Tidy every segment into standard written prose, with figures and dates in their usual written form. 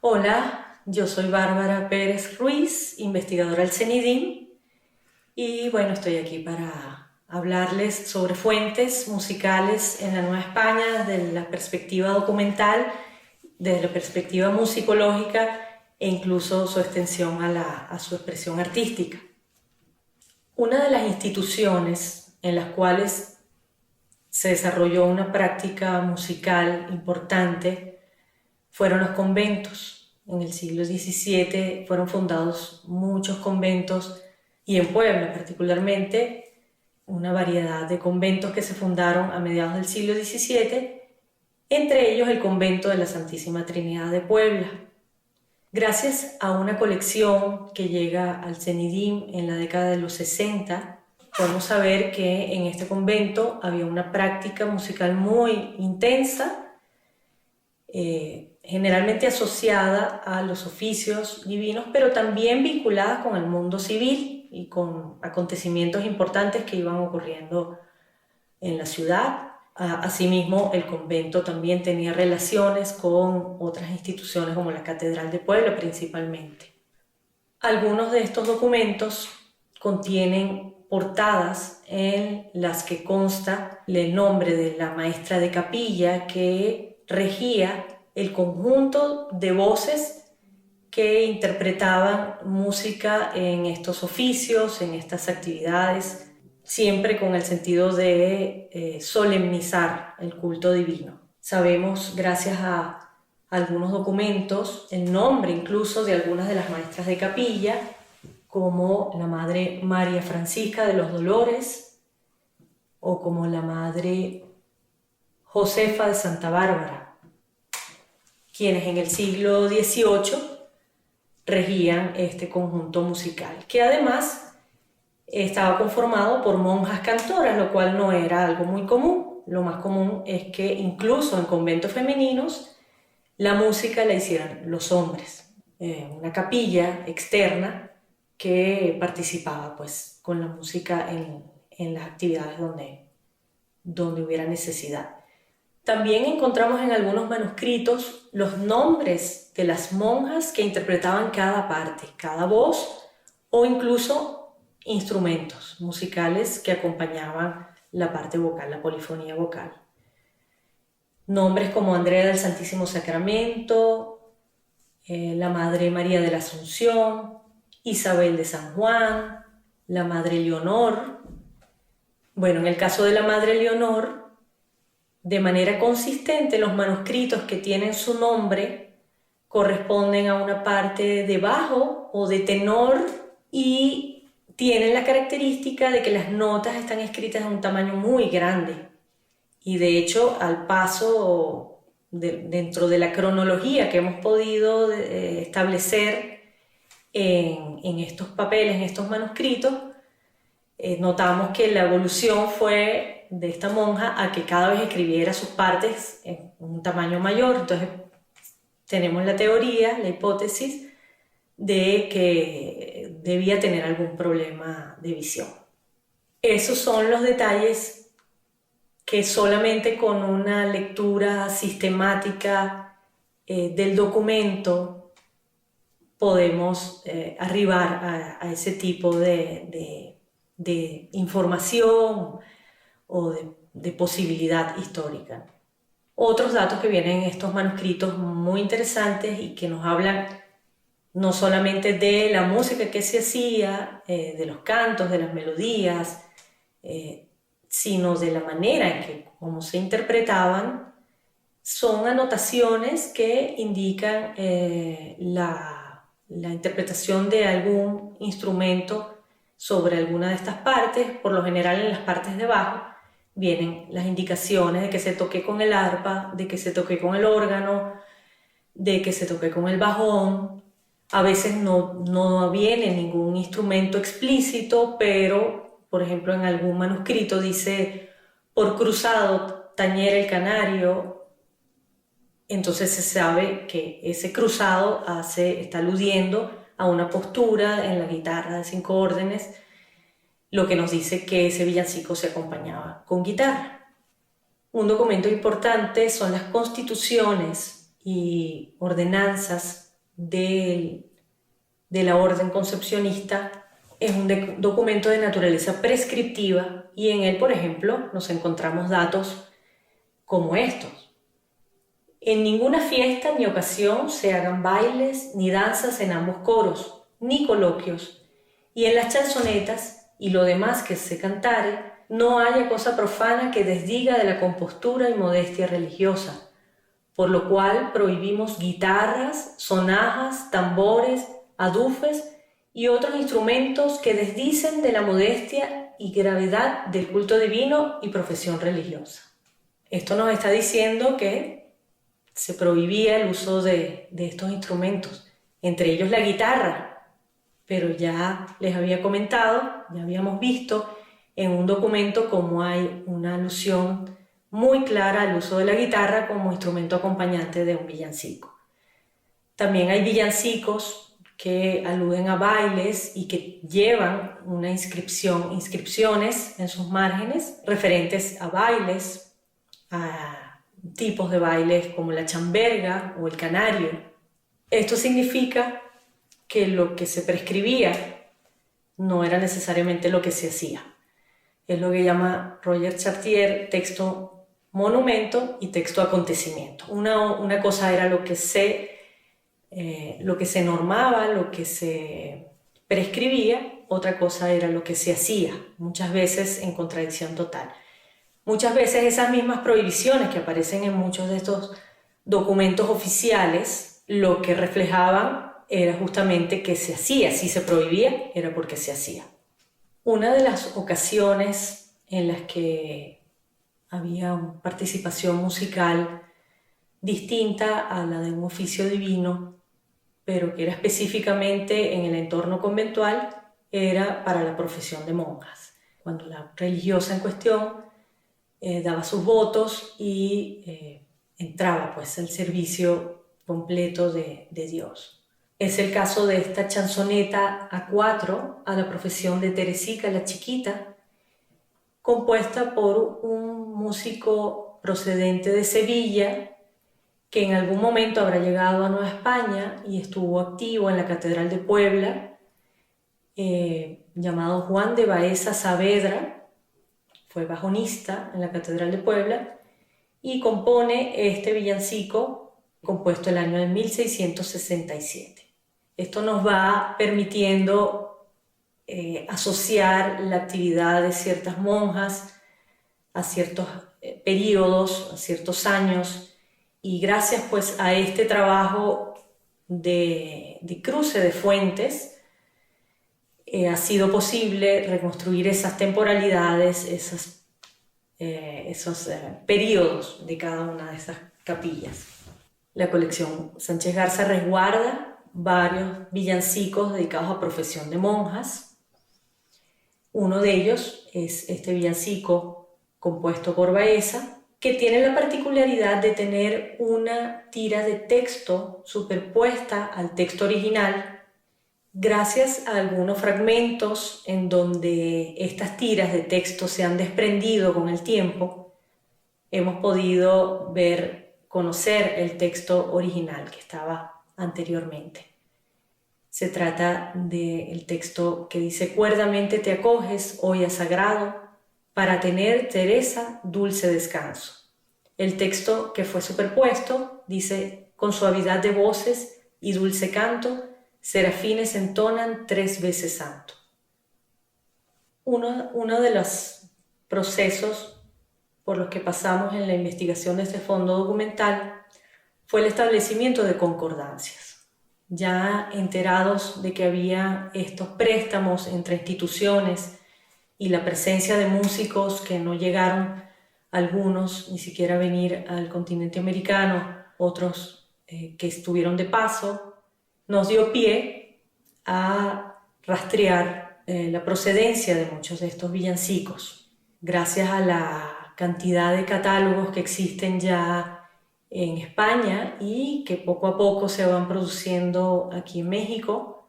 Hola, yo soy Bárbara Pérez Ruiz, investigadora del CENIDIM, y bueno, estoy aquí para hablarles sobre fuentes musicales en la Nueva España desde la perspectiva documental, desde la perspectiva musicológica e incluso su extensión a su expresión artística. Una de las instituciones en las cuales se desarrolló una práctica musical importante fueron los conventos. En el siglo XVII fueron fundados muchos conventos y en Puebla particularmente una variedad de conventos que se fundaron a mediados del siglo XVII, entre ellos el convento de la Santísima Trinidad de Puebla. Gracias a una colección que llega al CENIDIM en la década de los 60, podemos saber que en este convento había una práctica musical muy intensa, generalmente asociada a los oficios divinos, pero también vinculada con el mundo civil y con acontecimientos importantes que iban ocurriendo en la ciudad. Asimismo, el convento también tenía relaciones con otras instituciones como la Catedral de Puebla principalmente. Algunos de estos documentos contienen portadas en las que consta el nombre de la maestra de capilla que regía el conjunto de voces que interpretaban música en estos oficios, en estas actividades, siempre con el sentido de solemnizar el culto divino. Sabemos, gracias a algunos documentos, el nombre incluso de algunas de las maestras de capilla, como la Madre María Francisca de los Dolores o como la Madre Josefa de Santa Bárbara, quienes en el siglo XVIII regían este conjunto musical, que además estaba conformado por monjas cantoras, lo cual no era algo muy común. Lo más común es que incluso en conventos femeninos la música la hicieran los hombres, una capilla externa que participaba pues con la música en las actividades donde hubiera necesidad. También encontramos en algunos manuscritos los nombres de las monjas que interpretaban cada parte, cada voz, o incluso instrumentos musicales que acompañaban la parte vocal, la polifonía vocal. Nombres como Andrea del Santísimo Sacramento, la Madre María de la Asunción, Isabel de San Juan, la Madre Leonor. Bueno, en el caso de la Madre Leonor, de manera consistente los manuscritos que tienen su nombre corresponden a una parte de bajo o de tenor y tienen la característica de que las notas están escritas en un tamaño muy grande. Y de hecho, al paso dentro de la cronología que hemos podido establecer en estos papeles, en estos manuscritos, notamos que la evolución fue de esta monja a que cada vez escribiera sus partes en un tamaño mayor. Entonces tenemos la teoría, la hipótesis de que debía tener algún problema de visión. Esos son los detalles que solamente con una lectura sistemática del documento podemos arribar a ese tipo de información o de posibilidad histórica. Otros datos que vienen en estos manuscritos muy interesantes y que nos hablan no solamente de la música que se hacía, de los cantos, de las melodías, sino de la manera en que cómo se interpretaban, son anotaciones que indican la interpretación de algún instrumento sobre alguna de estas partes. Por lo general en las partes de abajo vienen las indicaciones de que se toque con el arpa, de que se toque con el órgano, de que se toque con el bajón. A veces no viene ningún instrumento explícito, pero por ejemplo en algún manuscrito dice por cruzado tañer el canario. Entonces se sabe que ese cruzado está aludiendo a una postura en la guitarra de 5 órdenes, lo que nos dice que ese villancico se acompañaba con guitarra. Un documento importante son las constituciones y ordenanzas de la orden concepcionista es un documento de naturaleza prescriptiva y en él, por ejemplo, nos encontramos datos como estos. En ninguna fiesta ni ocasión se hagan bailes ni danzas en ambos coros, ni coloquios, y en las chanzonetas y lo demás que se cantare, no haya cosa profana que desdiga de la compostura y modestia religiosa, por lo cual prohibimos guitarras, sonajas, tambores, adufes y otros instrumentos que desdicen de la modestia y gravedad del culto divino y profesión religiosa. Esto nos está diciendo que se prohibía el uso de estos instrumentos, entre ellos la guitarra, pero ya les había comentado, ya habíamos visto en un documento cómo hay una alusión muy clara al uso de la guitarra como instrumento acompañante de un villancico. También hay villancicos que aluden a bailes y que llevan una inscripciones en sus márgenes referentes a bailes, a tipos de bailes como la chamberga o el canario. Esto significa que lo que se prescribía no era necesariamente lo que se hacía. Es lo que llama Roger Chartier texto monumento y texto acontecimiento. Una cosa era lo que se normaba, lo que se prescribía, otra cosa era lo que se hacía, muchas veces en contradicción total. Muchas veces esas mismas prohibiciones que aparecen en muchos de estos documentos oficiales, lo que reflejaban era justamente que se hacía. Si se prohibía, era porque se hacía. Una de las ocasiones en las que había participación musical distinta a la de un oficio divino, pero que era específicamente en el entorno conventual, era para la profesión de monjas, cuando la religiosa en cuestión daba sus votos y entraba pues al servicio completo de Dios. Es el caso de esta chanzoneta a cuatro a la profesión de Teresica la Chiquita, compuesta por un músico procedente de Sevilla que en algún momento habrá llegado a Nueva España y estuvo activo en la Catedral de Puebla, llamado Juan de Baeza Saavedra. Fue bajonista en la Catedral de Puebla y compone este villancico compuesto el año de 1667. Esto nos va permitiendo asociar la actividad de ciertas monjas a ciertos periodos, a ciertos años, y gracias pues a este trabajo de cruce de fuentes ha sido posible reconstruir esas temporalidades, esos periodos de cada una de esas capillas. La colección Sánchez Garza resguarda varios villancicos dedicados a profesión de monjas. Uno de ellos es este villancico compuesto por Baeza, que tiene la particularidad de tener una tira de texto superpuesta al texto original, gracias a algunos fragmentos en donde estas tiras de texto se han desprendido con el tiempo. Hemos podido conocer el texto original que estaba anteriormente. Se trata del texto que dice: cuerdamente te acoges hoy a sagrado para tener, Teresa, dulce descanso. El texto que fue superpuesto dice: con suavidad de voces y dulce canto, serafines entonan 3 veces santo. Uno de los procesos por los que pasamos en la investigación de este fondo documental fue el establecimiento de concordancias. Ya enterados de que había estos préstamos entre instituciones y la presencia de músicos que no llegaron, algunos ni siquiera a venir al continente americano, otros que estuvieron de paso, nos dio pie a rastrear la procedencia de muchos de estos villancicos. Gracias a la cantidad de catálogos que existen ya en España y que poco a poco se van produciendo aquí en México,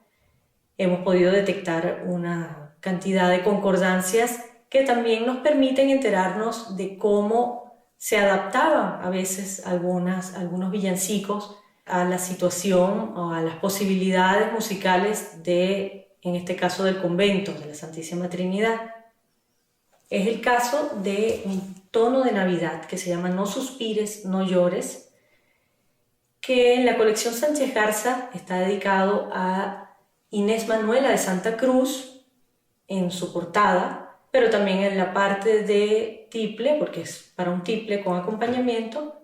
hemos podido detectar una cantidad de concordancias que también nos permiten enterarnos de cómo se adaptaban a veces algunos villancicos a la situación o a las posibilidades musicales de, en este caso, del convento de la Santísima Trinidad. Es el caso de un tono de Navidad que se llama No suspires, no llores, que en la colección Sánchez Garza está dedicado a Inés Manuela de Santa Cruz en su portada, pero también en la parte de tiple, porque es para un tiple con acompañamiento,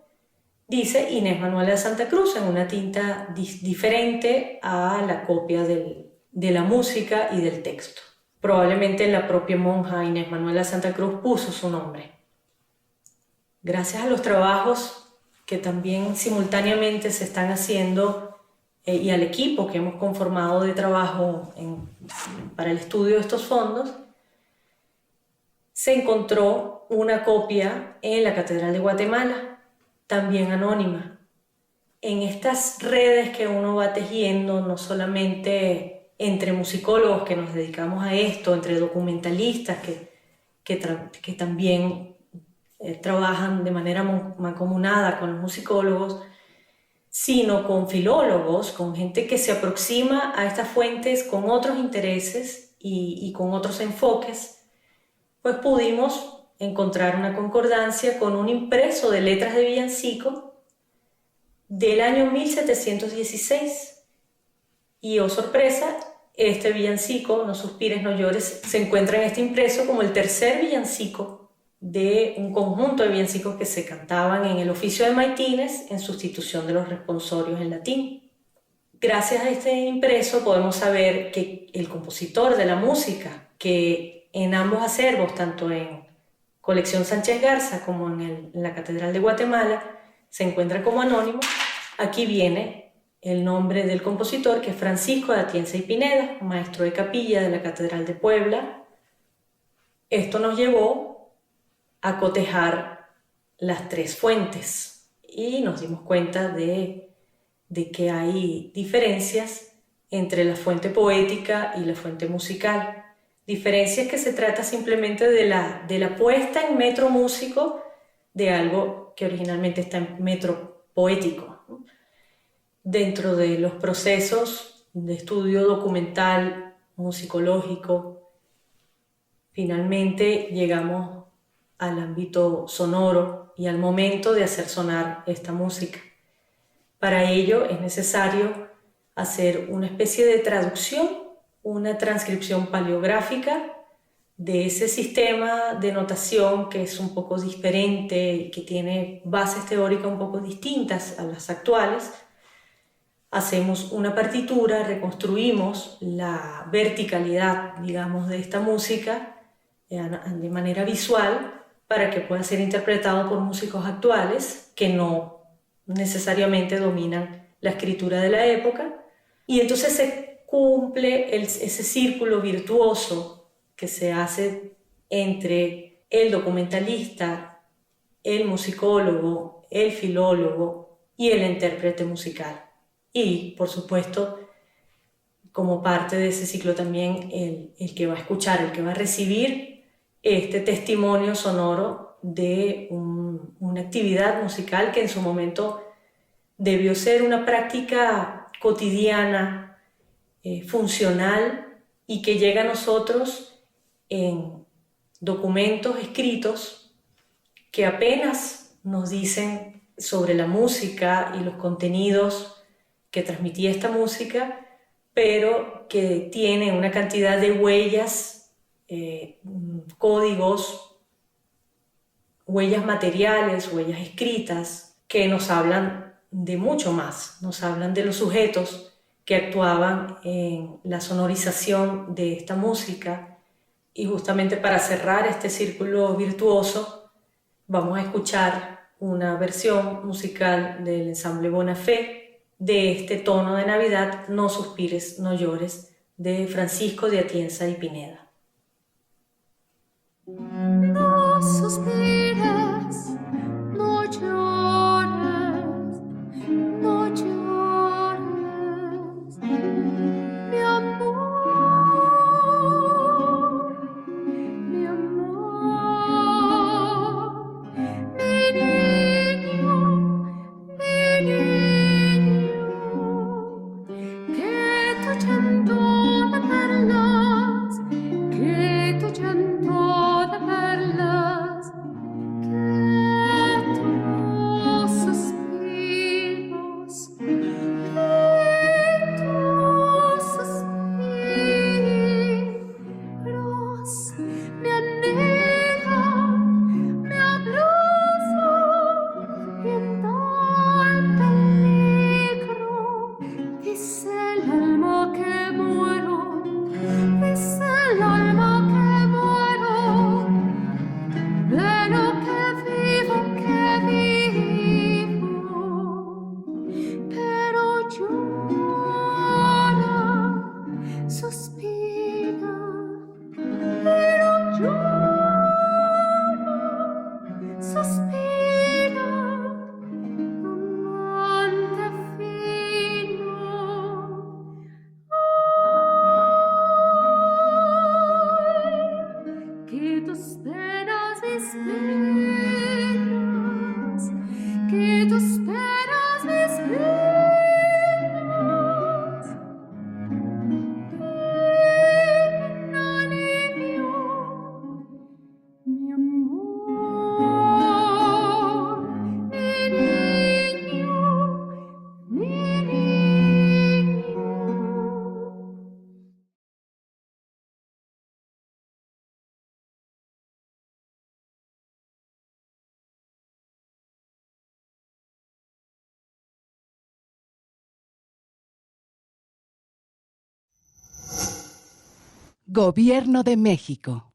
dice Inés Manuela de Santa Cruz en una tinta diferente a la copia de la música y del texto. Probablemente la propia monja Inés Manuela de Santa Cruz puso su nombre. Gracias a los trabajos que también simultáneamente se están haciendo y al equipo que hemos conformado de trabajo para el estudio de estos fondos, se encontró una copia en la Catedral de Guatemala, también anónima. En estas redes que uno va tejiendo, no solamente entre musicólogos que nos dedicamos a esto, entre documentalistas que también trabajan de manera mancomunada con los musicólogos, sino con filólogos, con gente que se aproxima a estas fuentes con otros intereses y con otros enfoques, pues pudimos encontrar una concordancia con un impreso de letras de villancico del año 1716. Y oh sorpresa, este villancico, No suspires, no llores, se encuentra en este impreso como el tercer villancico de un conjunto de villancicos que se cantaban en el oficio de maitines en sustitución de los responsorios en latín. Gracias a este impreso podemos saber que el compositor de la música, que en ambos acervos, tanto en Colección Sánchez Garza como en la Catedral de Guatemala, se encuentra como anónimo. Aquí viene el nombre del compositor, que es Francisco de Atienza y Pineda, maestro de capilla de la Catedral de Puebla. Esto nos llevó a cotejar las tres fuentes y nos dimos cuenta de que hay diferencias entre la fuente poética y la fuente musical. Diferencias que se trata simplemente de la puesta en metro músico de algo que originalmente está en metro poético, ¿no? Dentro de los procesos de estudio documental, musicológico, finalmente llegamos al ámbito sonoro y al momento de hacer sonar esta música. Para ello es necesario hacer una especie de traducción, una transcripción paleográfica de ese sistema de notación que es un poco diferente y que tiene bases teóricas un poco distintas a las actuales. Hacemos una partitura, reconstruimos la verticalidad, digamos, de esta música de manera visual para que pueda ser interpretado por músicos actuales que no necesariamente dominan la escritura de la época. Y entonces se cumple ese círculo virtuoso que se hace entre el documentalista, el musicólogo, el filólogo y el intérprete musical. Y, por supuesto, como parte de ese ciclo también el que va a escuchar, el que va a recibir este testimonio sonoro de una actividad musical que en su momento debió ser una práctica cotidiana, funcional, y que llega a nosotros en documentos escritos que apenas nos dicen sobre la música y los contenidos que transmitía esta música, pero que tienen una cantidad de huellas, códigos, huellas materiales, huellas escritas, que nos hablan de mucho más, nos hablan de los sujetos que actuaban en la sonorización de esta música. Y justamente para cerrar este círculo virtuoso, vamos a escuchar una versión musical del ensamble Bonafé de este tono de Navidad, No suspires, no llores, de Francisco de Atienza y Pineda. No suspires, no llores, no llores, mi amor, mi amor, mi niño, mi niño. Gobierno de México.